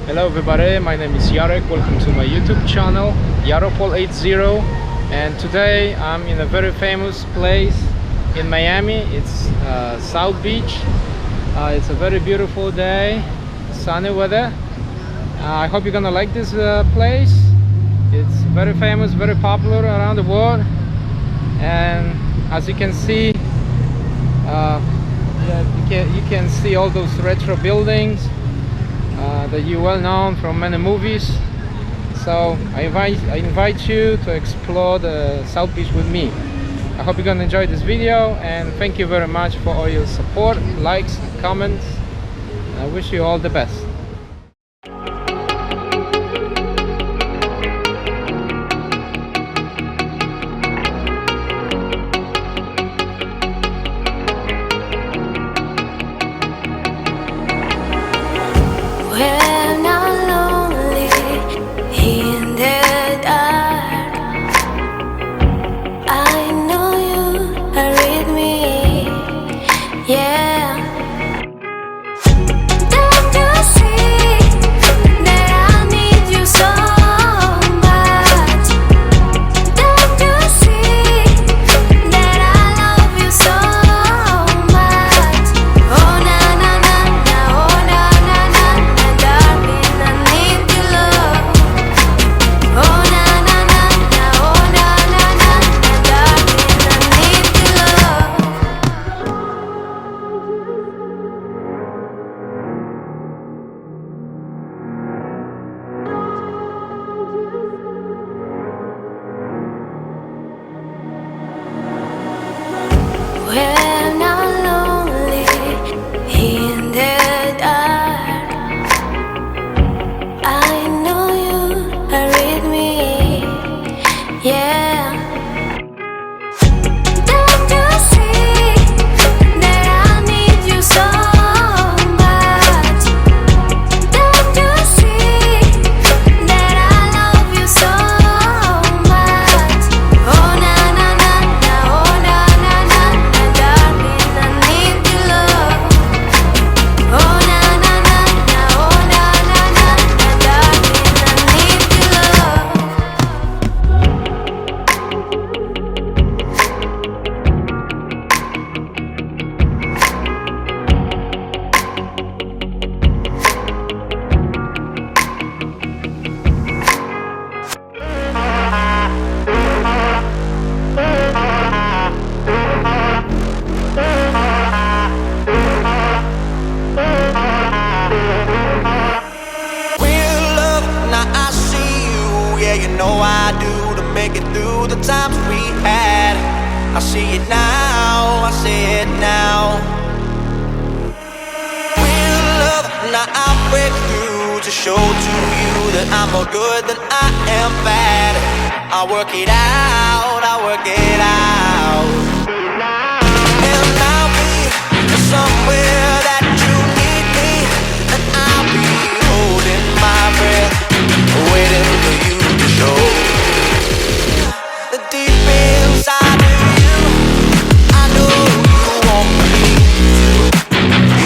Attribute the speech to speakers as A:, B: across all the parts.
A: Hello everybody, my name is Jarek. Welcome to my YouTube channel, Yaropol80, and today I'm in a very famous place in Miami. It's South Beach. It's a very beautiful day, sunny weather. I hope you're gonna like this place. It's very famous, very popular around the world, and as you can see, you can see all those retro buildings that you well known from many movies. So I invite you to explore the South Beach with me. I hope you're gonna enjoy this video, and thank you very much for all your support, likes, and comments. I wish you all the best.
B: I see it now, I see it now. Real love, now I break through to show to you that I'm more good than I am bad. I work it out, I work it out. And I'll be somewhere that you need me, and I'll be holding my breath, waiting for you to show. The deep inside of you, I know you want me to.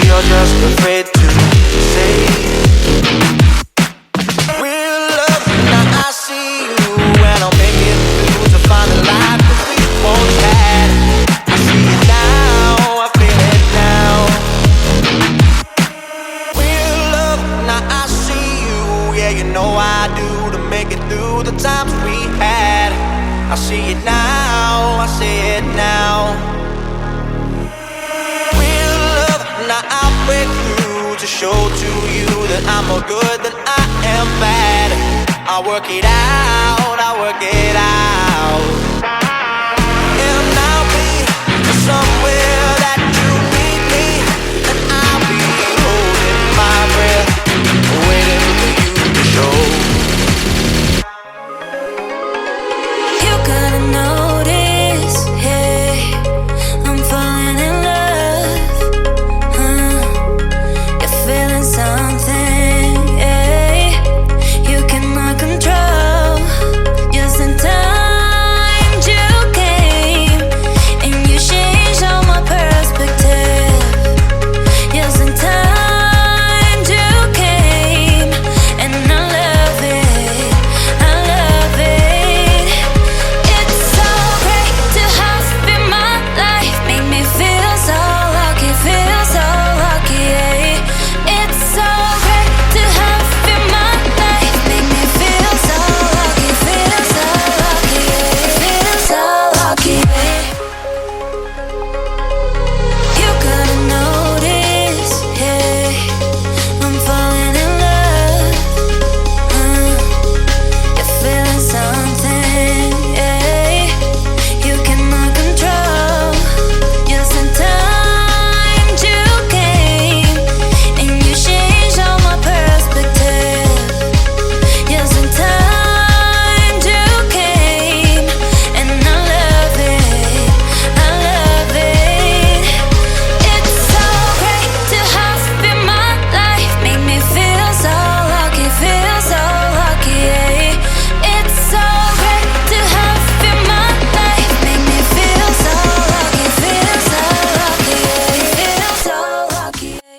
B: You're just afraid to say. Real love, now I see you, and I'll make it through to find the life that we once had. I see it now, I feel it now. Real love, now I see you, yeah, you know I do, to make it through the times we had. I see it now, I see it now. Real love, now I'll break through to show to you that I'm more good than I am bad. I work it out, I work it out.